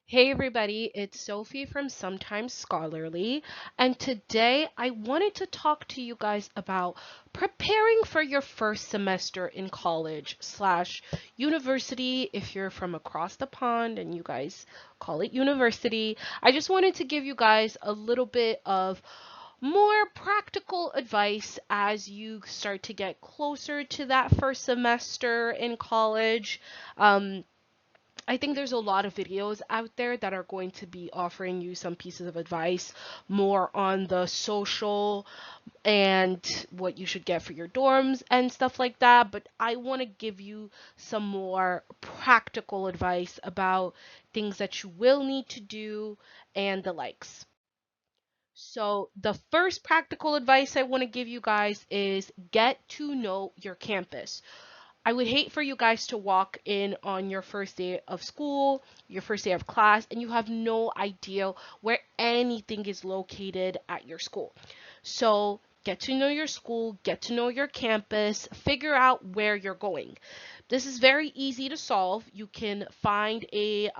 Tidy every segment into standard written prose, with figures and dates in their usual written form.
Hey everybody, it's Sophie from Sometimes Scholarly, and today I wanted to talk to you guys about preparing for your first semester in college slash university if you're from across the pond and you guys call it university. I just wanted to give you guys a little bit of more practical advice as you start to get closer to that first semester in college. I think there's a lot of videos out there that are going to be offering you some pieces of advice more on the social and what you should get for your dorms and stuff like that. But I want to give you some more practical advice about things that you will need to do and the likes. So, the first practical advice I want to give you guys is get to know your campus. I would hate for you guys to walk in on your first day of school, your first day of class, and you have no idea where anything is located at your school. So get to know your school, get to know your campus, figure out where you're going. This is very easy to solve. You can find a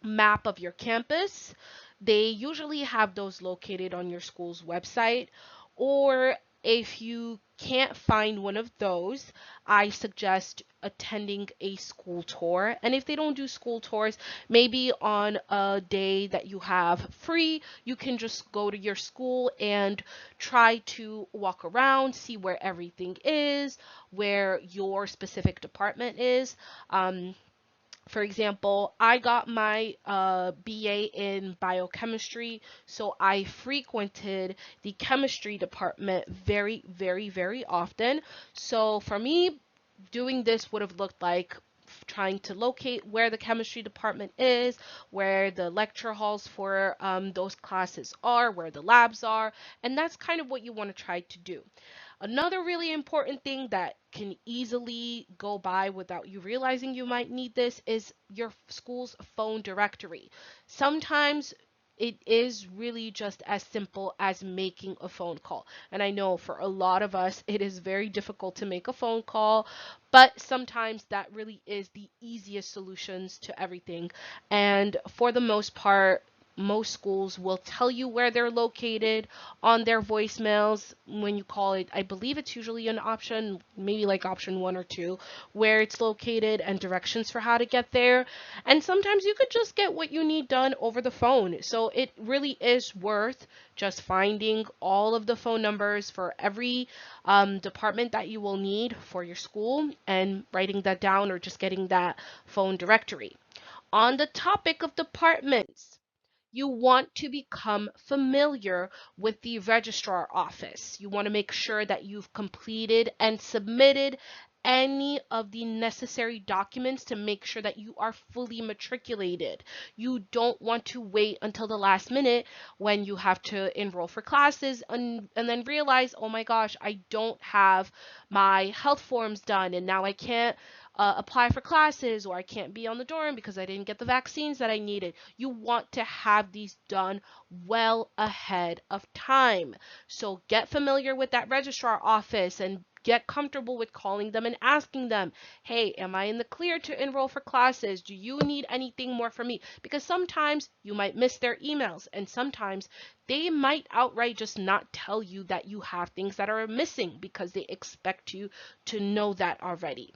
map of your campus. They usually have those located on your school's website. Or if you can't find one of those, I suggest attending a school tour. And if they don't do school tours, maybe on a day that you have free, you can just go to your school and try to walk around, see where everything is, where your specific department is. For example, I got my BA in biochemistry, so I frequented the chemistry department very, very, very often. So for me, doing this would have looked like trying to locate where the chemistry department is, where the lecture halls for those classes are, where the labs are, and that's kind of what you want to try to do. Another really important thing that can easily go by without you realizing you might need this is your school's phone directory. Sometimes it is really just as simple as making a phone call. And I know for a lot of us, it is very difficult to make a phone call, but sometimes that really is the easiest solutions to everything. And for the most part, most schools will tell you where they're located on their voicemails when you call it. I believe it's usually an option, maybe like option one or two, where it's located and directions for how to get there. And sometimes you could just get what you need done over the phone. So it really is worth just finding all of the phone numbers for every department that you will need for your school and writing that down or just getting that phone directory. On the topic of departments, you want to become familiar with the registrar office. You want to make sure that you've completed and submitted any of the necessary documents to make sure that you are fully matriculated. You don't want to wait until the last minute when you have to enroll for classes and then realize, oh my gosh, I don't have my health forms done and now I can't apply for classes or I can't be on the dorm because I didn't get the vaccines that I needed. You want to have these done well ahead of time. So get familiar with that registrar office and get comfortable with calling them and asking them, hey, am I in the clear to enroll for classes? Do you need anything more from me? Because sometimes you might miss their emails and sometimes they might outright just not tell you that you have things that are missing because they expect you to know that already.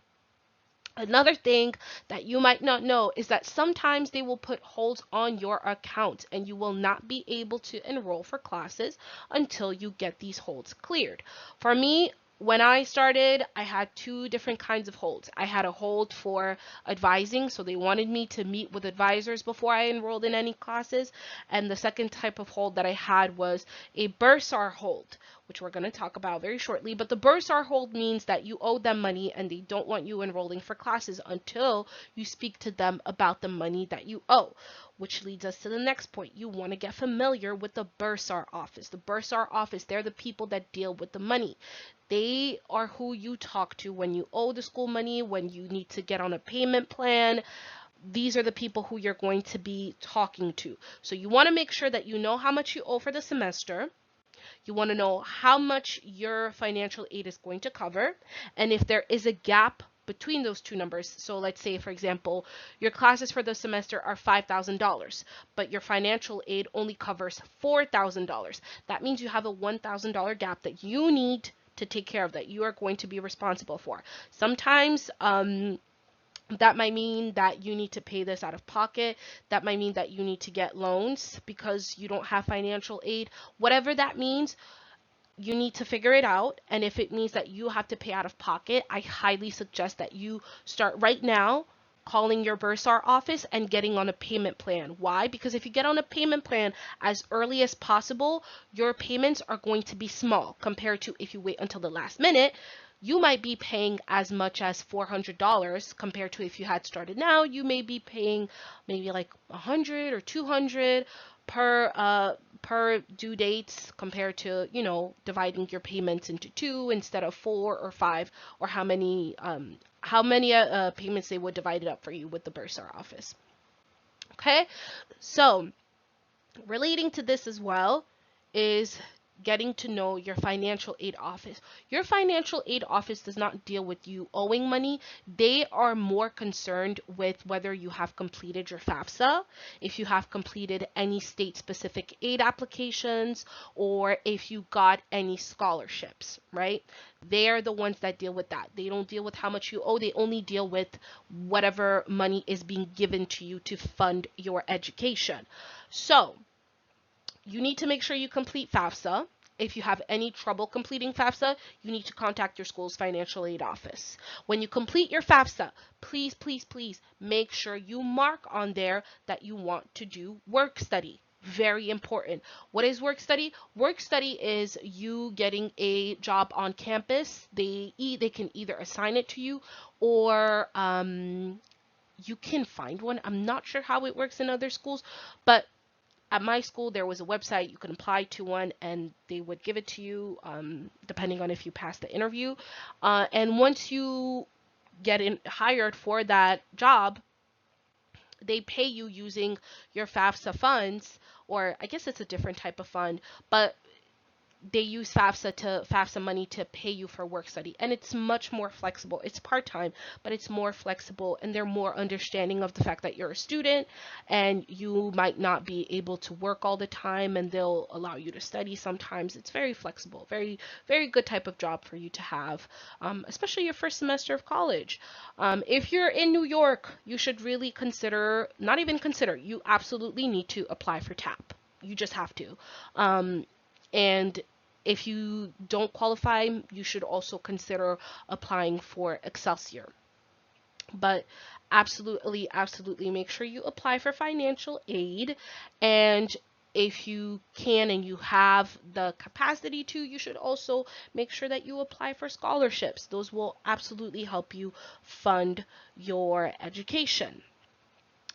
Another thing that you might not know is that sometimes they will put holds on your account and you will not be able to enroll for classes until you get these holds cleared. For me, when I started, I had two different kinds of holds. I had a hold for advising, so they wanted me to meet with advisors before I enrolled in any classes. And the second type of hold that I had was a bursar hold, which we're going to talk about very shortly. But the bursar hold means that you owe them money and they don't want you enrolling for classes until you speak to them about the money that you owe. Which leads us to the next point. You want to get familiar with the bursar office. The bursar office, they're the people that deal with the money. They are who you talk to when you owe the school money, when you need to get on a payment plan. These are the people who you're going to be talking to. So you want to make sure that you know how much you owe for the semester. You want to know how much your financial aid is going to cover. And if there is a gap between those two numbers. So let's say, for example, your classes for the semester are $5,000, but your financial aid only covers $4,000. That means you have a $1,000 gap that you need to take care of, that you are going to be responsible for. Sometimes that might mean that you need to pay this out of pocket. That might mean that you need to get loans because you don't have financial aid. Whatever that means, you need to figure it out. And if it means that you have to pay out of pocket, I highly suggest that you start right now calling your bursar office and getting on a payment plan. Why? Because if you get on a payment plan as early as possible, your payments are going to be small compared to if you wait until the last minute. You might be paying as much as $400 compared to if you had started now. You may be paying maybe like 100 or 200 per due dates compared to, dividing your payments into two instead of four or five, or how many payments they would divide it up for you with the bursar office. Okay, so relating to this as well is getting to know your financial aid office. Your financial aid office does not deal with you owing money. They are more concerned with whether you have completed your FAFSA, if you have completed any state-specific aid applications, or if you got any scholarships, right? They're the ones that deal with that. They don't deal with how much you owe. They only deal with whatever money is being given to you to fund your education. So, you need to make sure you complete FAFSA. If you have any trouble completing FAFSA, you need to contact your school's financial aid office. When you complete your FAFSA, please, please, please make sure you mark on there that you want to do work study. Very important. What is work study? Work study is you getting a job on campus. They can either assign it to you, or you can find one. I'm not sure how it works in other schools, but at my school, there was a website you could apply to one, and they would give it to you, depending on if you pass the interview. And once you get hired for that job, they pay you using your FAFSA funds, or I guess it's a different type of fund, but they use FAFSA money to pay you for work study, and it's much more flexible. It's part-time, but it's more flexible, and they're more understanding of the fact that you're a student and you might not be able to work all the time, and they'll allow you to study sometimes. It's very flexible, very, very good type of job for you to have, especially your first semester of college. If you're in New York, you should really consider, not even consider, you absolutely need to apply for TAP. You just have to. And if you don't qualify, you should also consider applying for Excelsior. But absolutely, absolutely make sure you apply for financial aid. And if you can and you have the capacity to, you should also make sure that you apply for scholarships. Those will absolutely help you fund your education.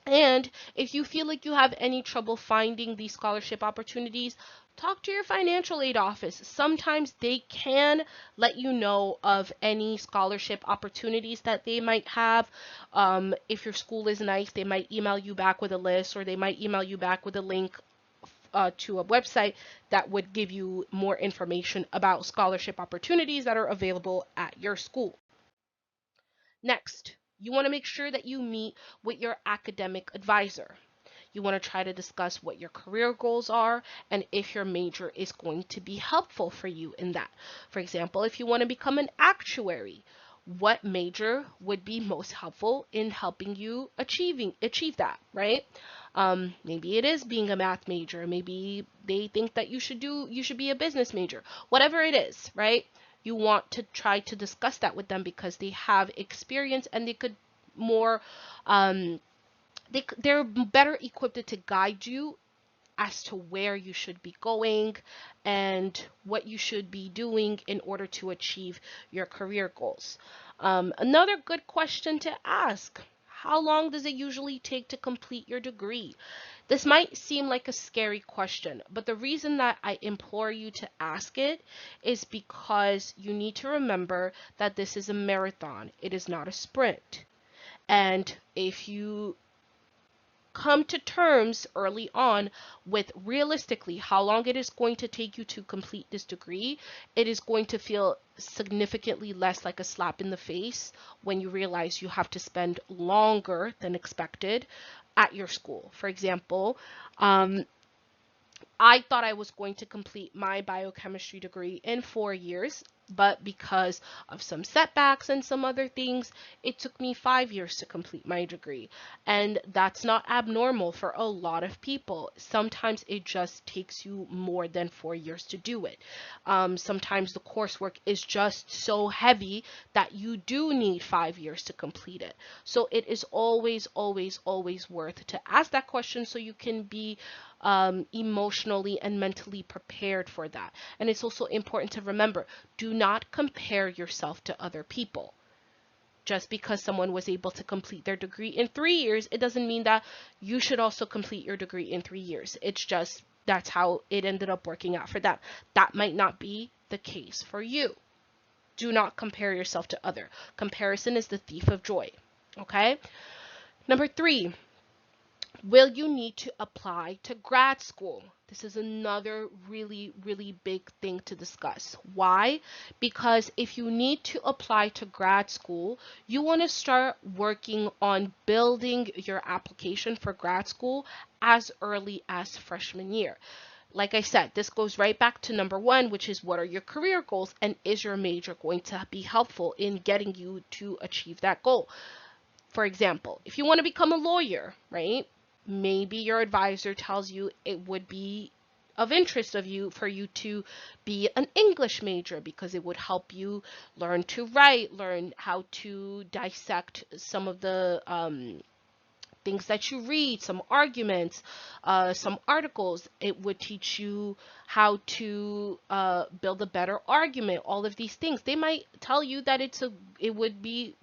And if you feel like you have any trouble finding these scholarship opportunities, talk to your financial aid office. Sometimes they can let you know of any scholarship opportunities that they might have. If your school is nice, they might email you back with a list, or they might email you back with a link to a website that would give you more information about scholarship opportunities that are available at your school. Next, you want to make sure that you meet with your academic advisor. You want to try to discuss what your career goals are and if your major is going to be helpful for you in that. For example, if you want to become an actuary, what major would be most helpful in helping you achieve that, right? Maybe it is being a math major. Maybe they think that you should be a business major. Whatever it is, right? You want to try to discuss that with them because they have experience, and they could more um, they're better equipped to guide you as to where you should be going and what you should be doing in order to achieve your career goals. Another good question to ask: how long does it usually take to complete your degree? This might seem like a scary question, but the reason that I implore you to ask it is because you need to remember that this is a marathon. It is not a sprint. And if you come to terms early on with realistically how long it is going to take you to complete this degree, it is going to feel significantly less like a slap in the face when you realize you have to spend longer than expected at your school. For example, I thought I was going to complete my biochemistry degree in 4 years, but because of some setbacks and some other things, it took me 5 years to complete my degree. And that's not abnormal for a lot of people. Sometimes it just takes you more than 4 years to do it. Sometimes the coursework is just so heavy that you do need 5 years to complete it. So it is always, always, always worth to ask that question so you can be emotionally and mentally prepared for that. And it's also important to remember, do not compare yourself to other people. Just because someone was able to complete their degree in 3 years, it doesn't mean that you should also complete your degree in 3 years. It's just that's how it ended up working out for them. That might not be the case for you. Do not compare yourself to other. Comparison is the thief of joy. Okay? Number 3, will you need to apply to grad school? This is another really, really big thing to discuss. Why? Because if you need to apply to grad school, you want to start working on building your application for grad school as early as freshman year. Like I said, this goes right back to number 1, which is what are your career goals and is your major going to be helpful in getting you to achieve that goal? For example, if you want to become a lawyer, right? Maybe your advisor tells you it would be of interest of you for you to be an English major because it would help you learn to write, learn how to dissect some of the things that you read, some arguments, some articles. It would teach you how to build a better argument. All of these things. They might tell you that it would be,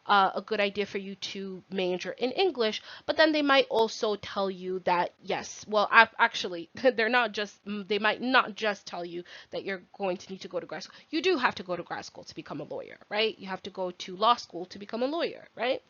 a good idea for you to major in English, but then they might also tell you that yes, well, actually, they might not just tell you that you're going to need to go to grad school. You do have to go to grad school to become a lawyer, right? You have to go to law school to become a lawyer, right?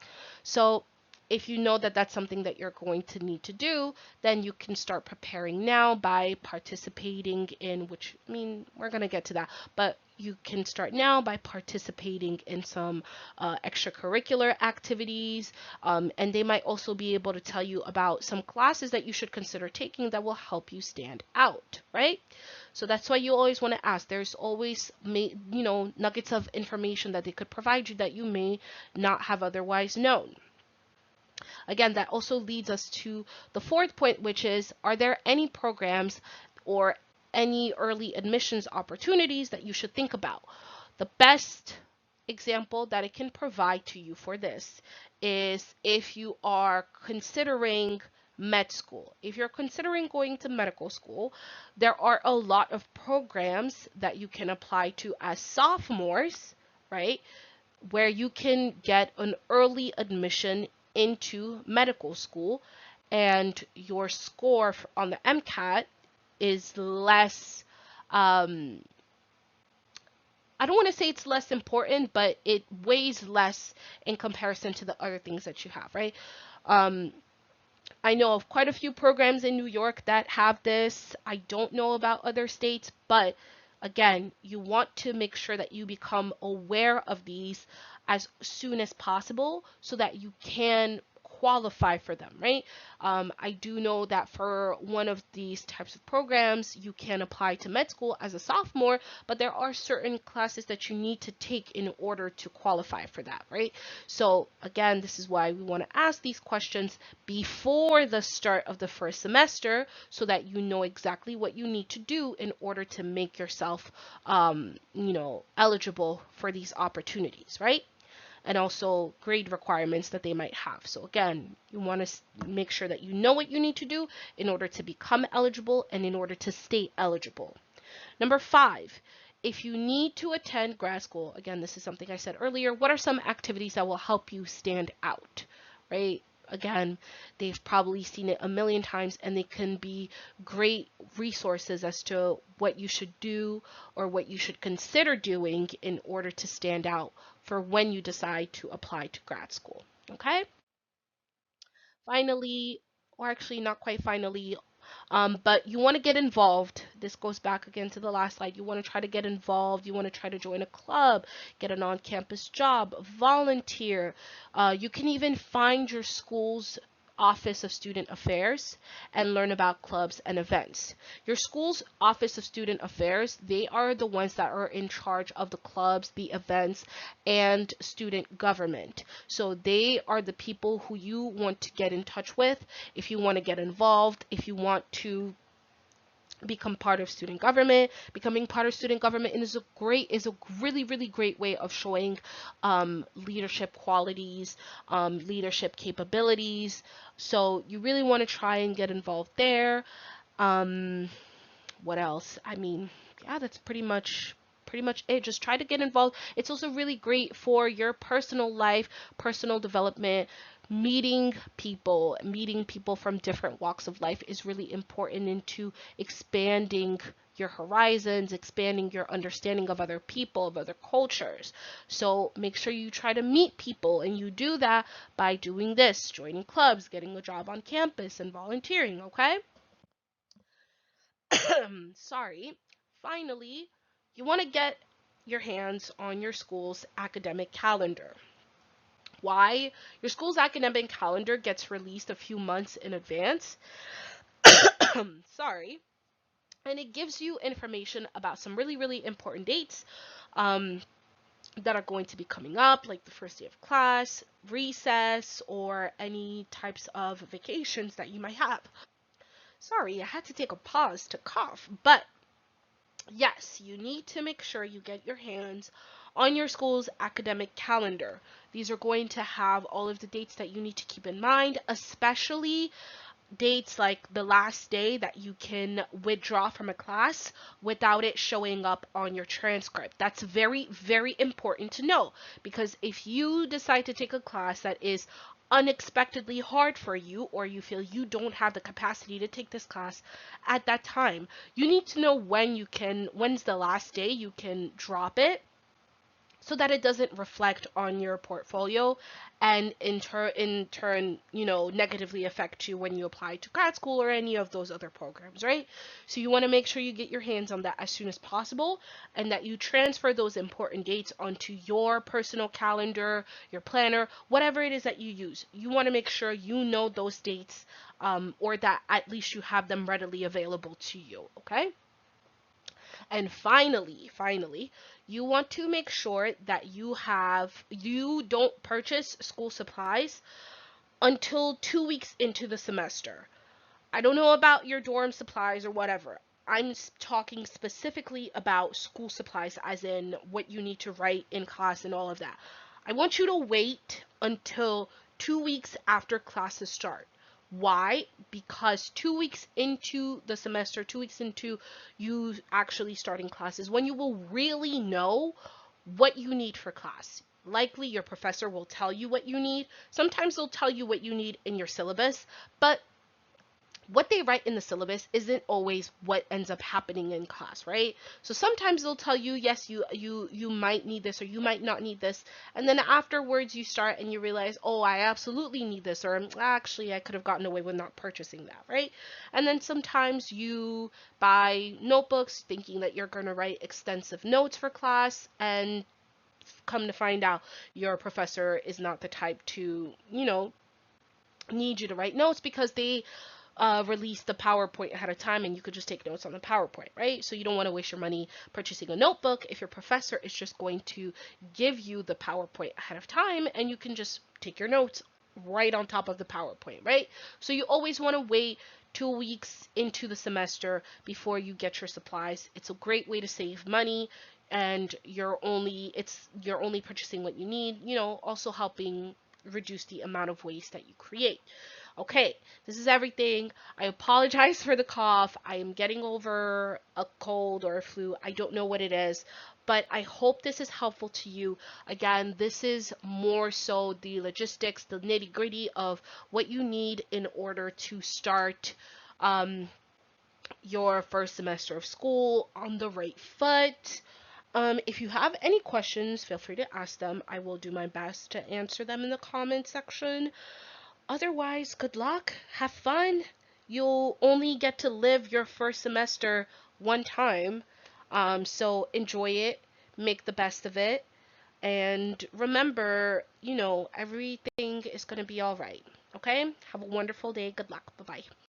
So if you know that that's something that you're going to need to do, then you can start preparing now by participating in, which, I mean, we're going to get to that, but you can start now by participating in some extracurricular activities, and they might also be able to tell you about some classes that you should consider taking that will help you stand out, right? So that's why you always want to ask. There's always, nuggets of information that they could provide you that you may not have otherwise known. Again, that also leads us to the 4th point, which is, are there any programs or any early admissions opportunities that you should think about? The best example that it can provide to you for this is if you are considering med school. If you're considering going to medical school, there are a lot of programs that you can apply to as sophomores, right? Where you can get an early admission into medical school, and your score on the MCAT is less, I don't want to say it's less important, but it weighs less in comparison to the other things that you have, right? I know of quite a few programs in New York that have this. I don't know about other states, but again, you want to make sure that you become aware of these as soon as possible so that you can qualify for them, right? I do know that for one of these types of programs, you can apply to med school as a sophomore, but there are certain classes that you need to take in order to qualify for that, right? So again, this is why we want to ask these questions before the start of the first semester so that you know exactly what you need to do in order to make yourself, eligible for these opportunities, right? And also grade requirements that they might have. So again, you want to make sure that you know what you need to do in order to become eligible and in order to stay eligible. Number 5, if you need to attend grad school, again, this is something I said earlier, what are some activities that will help you stand out, right? Again, they've probably seen it a million times and they can be great resources as to what you should do or what you should consider doing in order to stand out for when you decide to apply to grad school. Okay? finally, or actually not quite finally, but you want to get involved. This goes back again to the last slide. You want to try to get involved. You want to try to join a club, get an on-campus job, volunteer. You can even find your school's Office of Student Affairs and learn about clubs and events. Your school's Office of Student Affairs, they are the ones that are in charge of the clubs, the events, and student government. So they are the people who you want to get in touch with if you want to get involved, if you want to become part of student government. Becoming part of student government is a really great way of showing leadership qualities, leadership capabilities. So you really want to try and get involved there. um what else? I mean, yeah, that's pretty much it. Just try to get involved. It's also really great for your personal life, personal development. Meeting people from different walks of life is really important into expanding your horizons, expanding your understanding of other people, of other cultures. So make sure you try to meet people, and you do that by doing this, joining clubs, getting a job on campus, and volunteering, okay? Sorry. Finally, you want to get your hands on your school's academic calendar. Why? Your school's academic calendar gets released a few months in advance. Sorry. And it gives you information about some really important dates um, that are going to be coming up, like the first day of class, recess, or any types of vacations that you might have. Sorry, I had to take a pause to cough, but yes, you need to make sure you get your hands on your school's academic calendar. These are going to have all of the dates that you need to keep in mind, especially dates like the last day that you can withdraw from a class without it showing up on your transcript. That's very important to know, because if you decide to take a class that is unexpectedly hard for you, or you feel you don't have the capacity to take this class at that time, you need to know when's the last day you can drop it, so that it doesn't reflect on your portfolio and in turn negatively affect you when you apply to grad school or any of those other programs, right? So you want to make sure you get your hands on that as soon as possible, and that you transfer those important dates onto your personal calendar, your planner, whatever it is that you use. You want to make sure you know those dates, or that at least you have them readily available to you, okay? And finally, you want to make sure that you don't purchase school supplies until 2 weeks into the semester. I don't know about your dorm supplies or whatever. I'm talking specifically about school supplies, as in what you need to write in class and all of that. I want you to wait until 2 weeks after classes start. Why? Because 2 weeks into the semester, 2 weeks into you actually starting classes, when you will really know what you need for class. Likely your professor will tell you what you need. Sometimes they'll tell you what you need in your syllabus, but what they write in the syllabus isn't always what ends up happening in class, right? So sometimes they'll tell you, yes, you might need this, or you might not need this, and then afterwards you start and you realize, oh, I absolutely need this, or actually I could have gotten away with not purchasing that, right? And then sometimes you buy notebooks thinking that you're going to write extensive notes for class, and come to find out your professor is not the type to, need you to write notes, because they release the PowerPoint ahead of time, and you could just take notes on the PowerPoint, right? So you don't want to waste your money purchasing a notebook if your professor is just going to give you the PowerPoint ahead of time, and you can just take your notes right on top of the PowerPoint, right? So you always want to wait 2 weeks into the semester before you get your supplies. It's a great way to save money, and you're only purchasing what you need, also helping reduce the amount of waste that you create. Okay, this is everything. I apologize for the cough. I am getting over a cold or a flu. I don't know what it is, but I hope this is helpful to you. Again, this is more so the logistics, the nitty gritty of what you need in order to start um, your first semester of school on the right foot. If you have any questions, feel free to ask them. I will do my best to answer them in the comment section. Otherwise, good luck, have fun. You'll only get to live your first semester one time, so enjoy it, make the best of it, and remember, everything is going to be all right. Okay? Have a wonderful day. Good luck. Bye bye.